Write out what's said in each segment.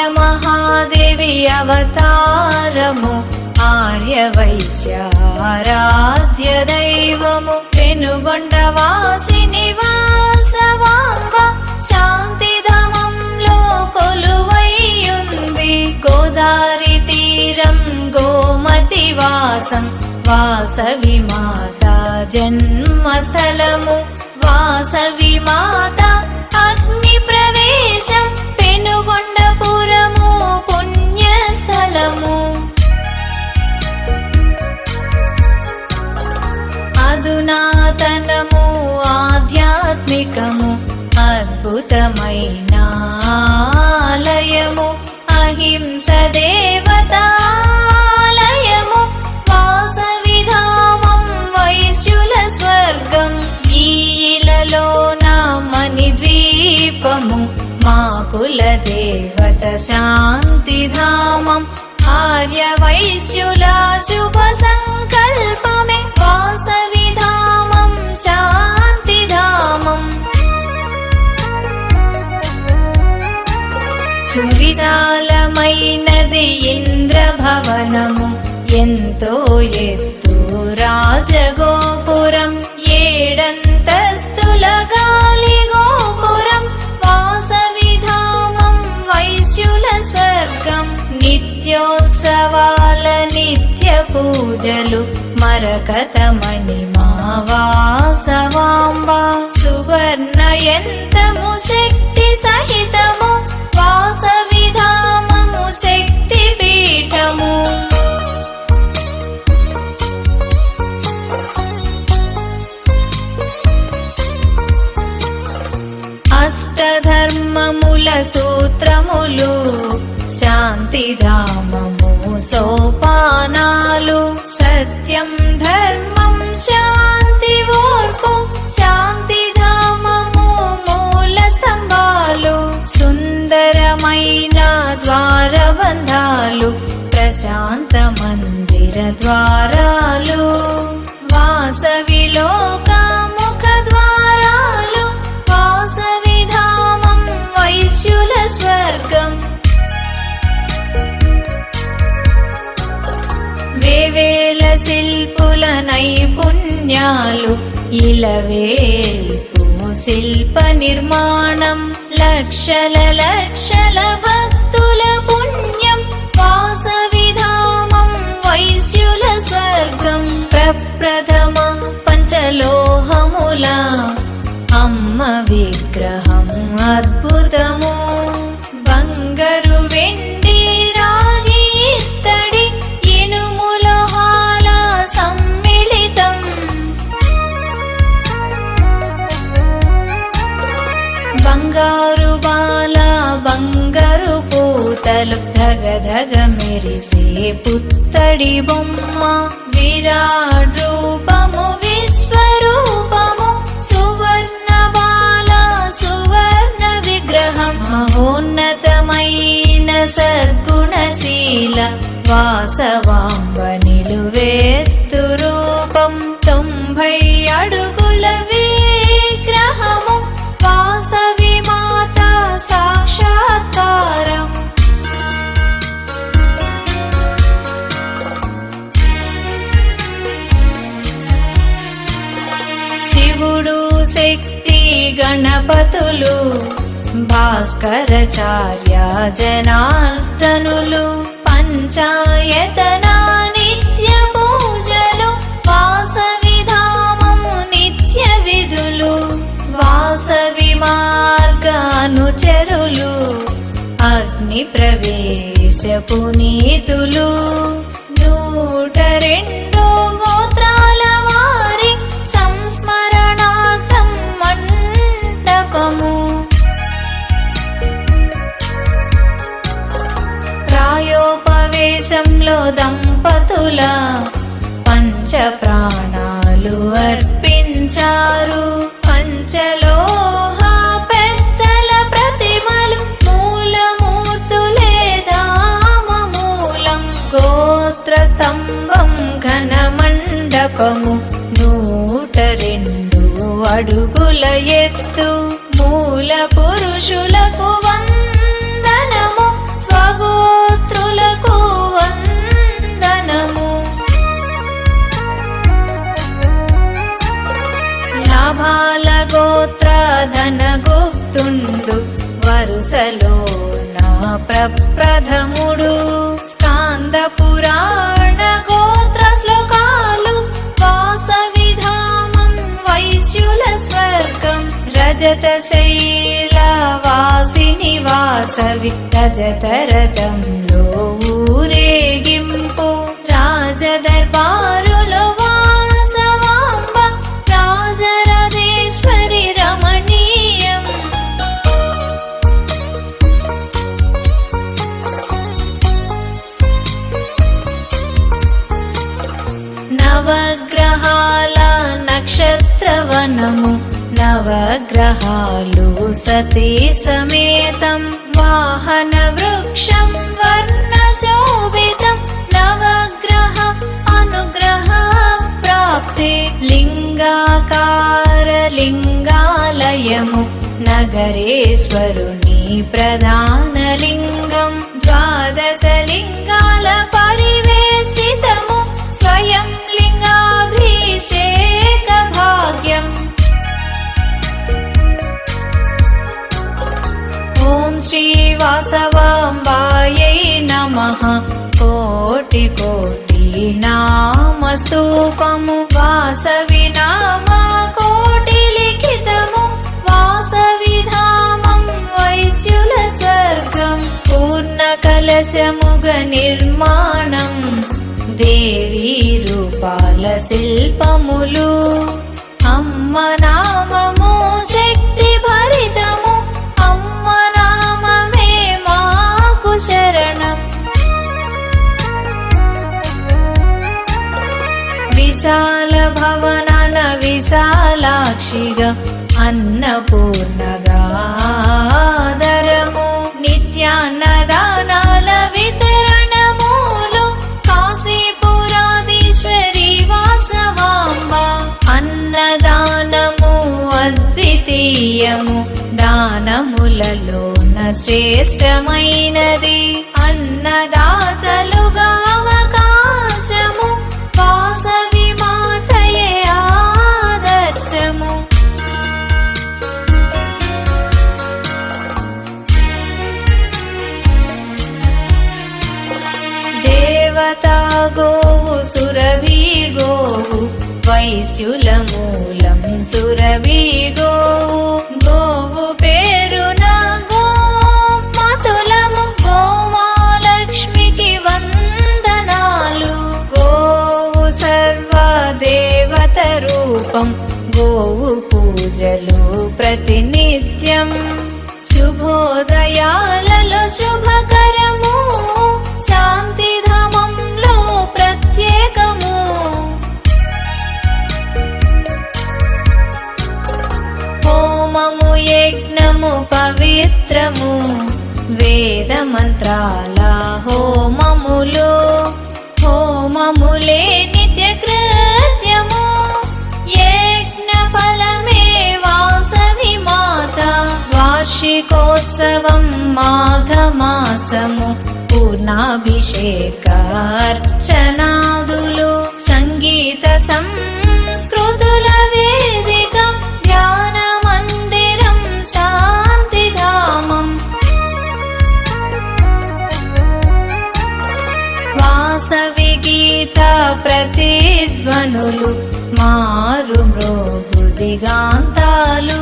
బాలమహాదేవి అవతారము ఆర్యవైశ్యారాధ్య దైవము పెనుగొండవాసిని వాసవాంబ శాంతిధామంలో కొలువైయుంది గోదారి తీరం గోమతి వాసం వాసవి మాత జన్మస్థలము వాసవి మాత అగ్ని ప్రవేశం పెనుగొండపురము పుణ్యస్థలము అధునాతనము ఆధ్యాత్మికము అద్భుతమైన ఆలయము అహింస దేవతాలయము వాసవిధామం వైశ్యుల స్వర్గం ఈ ఇలలోన మణిద్వీపము మా కుల దేవత శాంతిధామం ఆర్యవైశ్యుల శుభ సంకల్పమే వాసవిధామం శాంతిధామం సువిశాలమైనది ఇంద్రభవనము ఎంతో ఎత్తు రాజగోపురం ఏడంతస్తుల గాలి గోపురం వాసవిధామం వైశ్యుల స్వర్గం నిత్యోత్సవాల నిత్య పూజలు మరకతమణి మా వాసవాంబ సువర్ణ యంత్రము శక్తి సహితము వాసవిధామము శక్తి పీఠము అష్టధర్మముల సూత్రములు శాంతిధామము సోపానాలు సత్యం ధర్మం శాంతి ఓర్పు శాంతిధామము మూల స్తంభాలు సుందరమైన ద్వారబంధాలు ప్రశాంత మందిర ద్వారాలు వాసవిలోక ముఖ ద్వారాలు వాసవిధామం వైశ్యుల స్వర్గం వేవేల శిల్పుల నైపుణ్యాలు ఇలవేల్పు శిల్ప నిర్మాణం లక్షల లక్షల భక్తుల పుణ్యం వాసవిధామం వైశ్యుల స్వర్గం ప్రప్రథమ పంచలోహముల అమ్మ విగ్రహం అద్భుతము బంగారు వెండి రాగి ఇత్తడి ఇనుములోహాల సమ్మిళితం బంగారు బాల బంగారు పూతలు ధగధగ మెరిసే పుత్తడి బొమ్మ విరాట్ రూపము విశ్వరూపము సువర్ణ బాల సువర్ణ విగ్రహం మహోన్నతమైన సద్గుణశీల వాసవాంబ నిలువెత్తు రూపం 90 అడుగుల విగ్రహము వాసవి మాత సాక్షాత్కారం శివుడు శక్తి గణపతులు భాస్కరాచార్య జనార్దనులు పంచాయతన నిత్య పూజలు వాసవిధామము నిత్య విధులు వాసవి మార్గానుచరులు అగ్ని ప్రవేశ పునీతులు 102 గోత్రాల వారి సంస్మరణార్థం మంటపము ప్రాయోపవేశంలో దంపతుల పంచ ప్రాణాలు అర్పించారు పంచలోహ పెద్దల ప్రతిమలు మూలమూర్తులే దామమూలం గోత్ర స్తంభం ఘన మండపము 102 అడుగుల ఎత్తు మూల పురుషులకు వందనము స్వ ధనగుప్తుండు వరుసలో నా ప్రప్రథముడు. స్కాంద పురాణ గోత్ర శ్లోకాలు వాసవిధామం వైశ్యుల స్వర్గం. రజత శైల వాసిని వాసవి రజత రథంలో ఊరేగింపు. రాజదర్బారులో వాసవాంబ రాజరాజేశ్వరి రమణీయం. నవగ్రహాల నక్షత్రవనము నవగ్రహాలు సతీ సమేతం. వాహన వృక్షం వర్ణశోభితం నవగ్రహ అనుగ్రహ ప్రాప్తే. లింగాకార లింగాలయము నగరేశ్వరుని ప్రధాన లింగం. ద్వాదశ లింగాల పరివేష్టితము స్వయం లింగాభిషేక భాగ్యం. ఓం శ్రీ వాసవాంబాయై నమః. కోటి కోటి నామస్తూపము వాసవి నామ కోటి లిఖితము. వాసవిధామం వైశ్యుల స్వర్గం. పూర్ణ కలశముగ నిర్మాణం దేవీ రూపాల శిల్పములు. అమ్మ నామము శక్తి భరితము అమ్మ నామమే మాకు శరణం. విశాల భవనన విశాలాక్షిగా అన్నపూర్ణగా ఆదరము. నిత్యాన్నదానాల వితరణములు కాశీపురాధీశ్వరి వాసవాంబ. అన్నదానము అద్వితీయము దానములలోన శ్రేష్టమైనది. అన్నదాతలుగా అవకాశము వాసవి మాతయే ఆదర్శము. దేవతా గోవు సురభి గోవు వైశ్యుల మూలం సురభి గోవు. గోవు పేరున గోమాతులము గోమాలక్ష్మికి వందనాలు. గోవు సర్వదేవత రూపం గోవు పూజలు ప్రతినిత్యం. శుభోదయాలలో శుభకరము శాంతిధామంలో ప్రత్యేకము. హోమము యజ్ఞము పవిత్రము వేద మంత్రాల హోమములు. హోమములే నిత్య కృత్యము యజ్ఞ ఫలమే వాసవి మాత. వార్షికోత్సవం మాఘమాసము పూర్ణాభిషేక అర్చనాదులు. సంగీత సంస్కృతుల వేదిక ధ్యాన మందిరం శాంతిధామం. వాసవి గీత ప్రతిధ్వనులు మారు మ్రోగు దిగాంతాలు.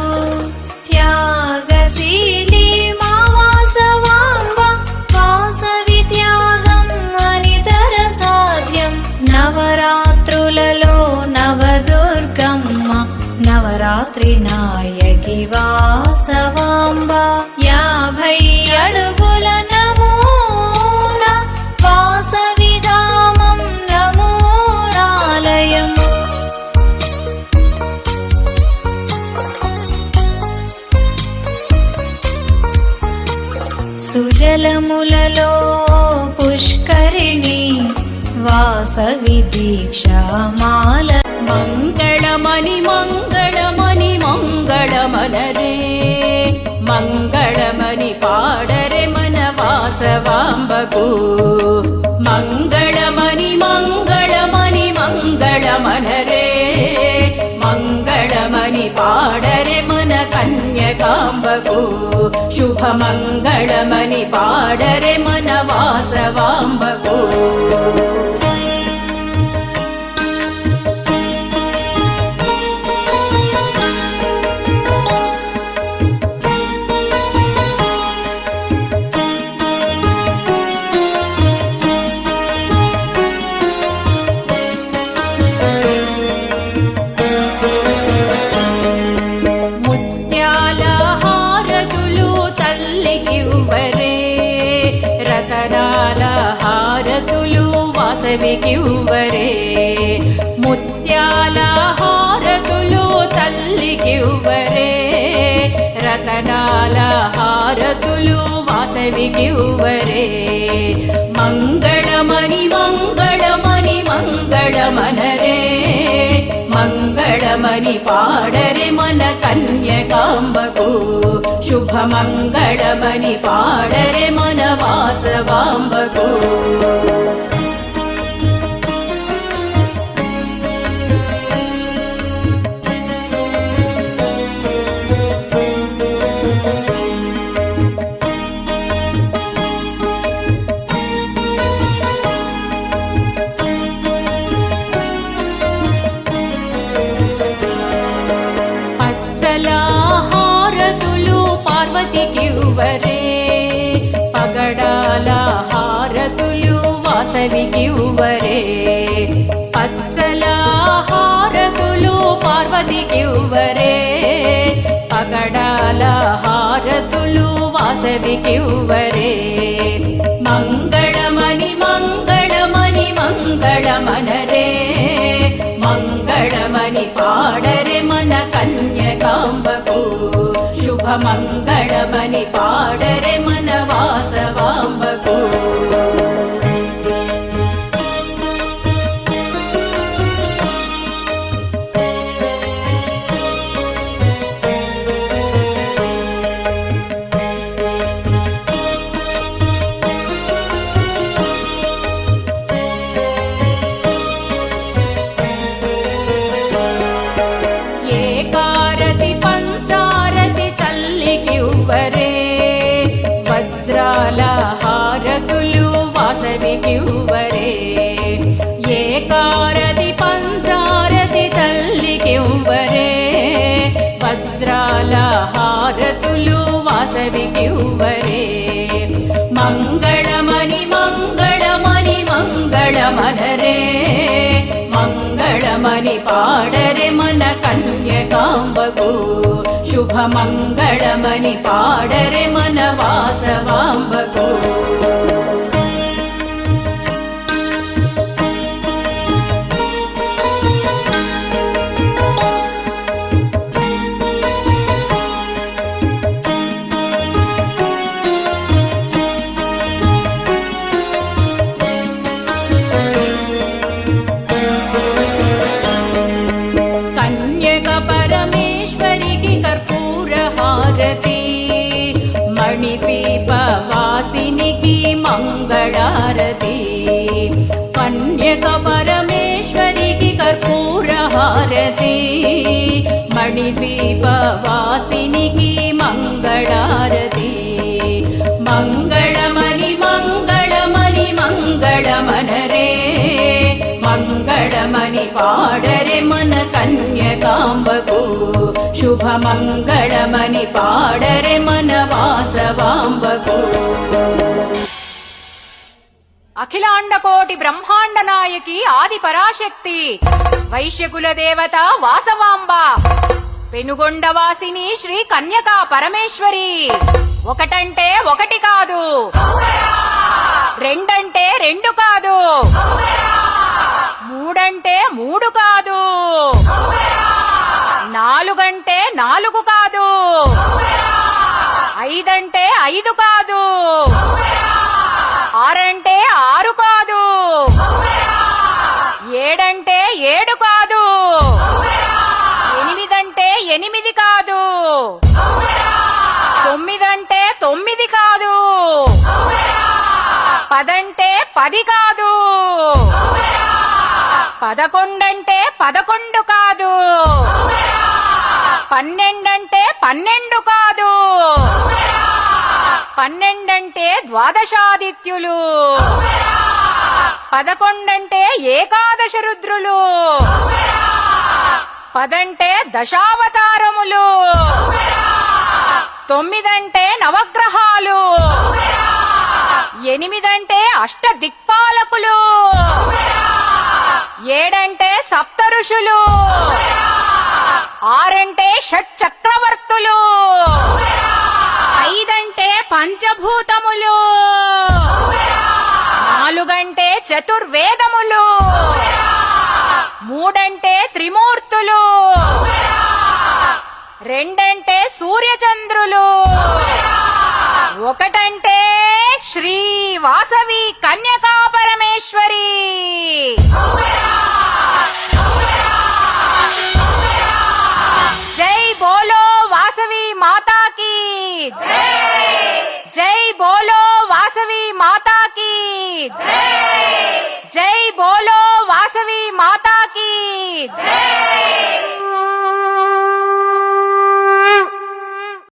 త్యాగశీలి మా వాసవాంబ వాసవి త్యాగం అనితర సాధ్యం. నవరాత్రులలో నవదుర్గమ్మ నవరాత్రి నాయకి వాసవాంబ. 50 అడుగుల నమూన వాసవిధామం నమూనాలయం. సుజలములలో పుష్కరిణి వాసవి దీక్షామాల. మంగళమణి మంగళమణి మంగళమనరే మంగళమణి పాడరే మన వాసవాంబకు. మంగళమణి మంగళమణి మంగళమనరే మంగళమణి పాడరే మన కన్య కన్యకాంబకు శుభమంగళమని పాడరే మన వాసవాంబకు. వాసవికివ్వరే ముత్యాల హారతులు తల్లికివ్వరే రతనాల హారతులు వాసవికివ్వరే. మంగళమని మంగళమని మంగళమనరే మంగళమని పాడరే మన కన్యకాంబకు శుభమంగళమని పాడరే మన వాసవాంబకు. పార్వతికివ్వరే పగడాల హారతులు వాసవికివ్వరే. పచ్చల హారతులు పార్వతికివ్వరే పగడాల హారతులు వాసవికివ్వరే. మంగళమని మంగళమని మంగళమనరే మంగళమని పాడరే మన కన్యకాంబకు శుభమంగళమని పాడరే మన వాసవాంబకు. వజ్రాల హారతులు వాసవికివ్వరే ఏకారతి పంచారతి తల్లికివ్వరే వజ్రాల హారతులు వాసవికివ్వరే. మంగళమని మంగళమని మంగళమనరే మంగళమని పాడరే మన కన్యకాంబకు శుభమంగళమని పాడరే మన వాసవాంబకు. మణిపీప వాసినికి మంగళారతి కన్యక పరమేశ్వరికి కర్పూర హారతి మణిపీప వాసినికి మంగళారతి. మంగళమని మంగళమని మంగళమనరే మంగళమని పాడరే మన కన్యకాంబకు శుభమంగళమని పాడరే మన వాసవాంబకు. అఖిలాండకోటి బ్రహ్మాండ నాయకి ఆది పరాశక్తి వైశ్యకుల దేవత వాసవాంబ పెనుగొండవాసిని శ్రీ కన్యకా పరమేశ్వరి. ఒకటంటే ఒకటి కాదు, రెండంటే రెండు కాదు, మూడంటే మూడు కాదు, నాలుగంటే నాలుగు కాదు, ఐదంటే ఐదు కాదు, ఆరంటే ఆరు కాదు, ఏడంటే ఏడు కాదు, ఎనిమిదంటే ఎనిమిది కాదు, తొమ్మిదంటే తొమ్మిది కాదు, పదంటే పది కాదు, పదకొండంటే పదకొండు కాదు, 12 12 కాదు, 12 ద్వాదశాదిత్యులు, 11 ఏకాదశ రుద్రులు, 10 దశావతారములు, 9 నవగ్రహాలు, 8 అష్ట దిక్పాలకులు, 7 సప్త ఋషులు, 6 షట్చక్రవర్తులు, 5 పంచభూతములు, 4 చతుర్వేదములు, 3 త్రిమూర్తులు, 2 సూర్యచంద్రులు, 1 శ్రీ వాసవి కన్యకా పరమేశ్వరి. జై బోలో వాసవి మాతా కీ జై, జై బోలో వాసవి మాతా కీ జై, జై బోలో వాసవి మాతా కీ జై.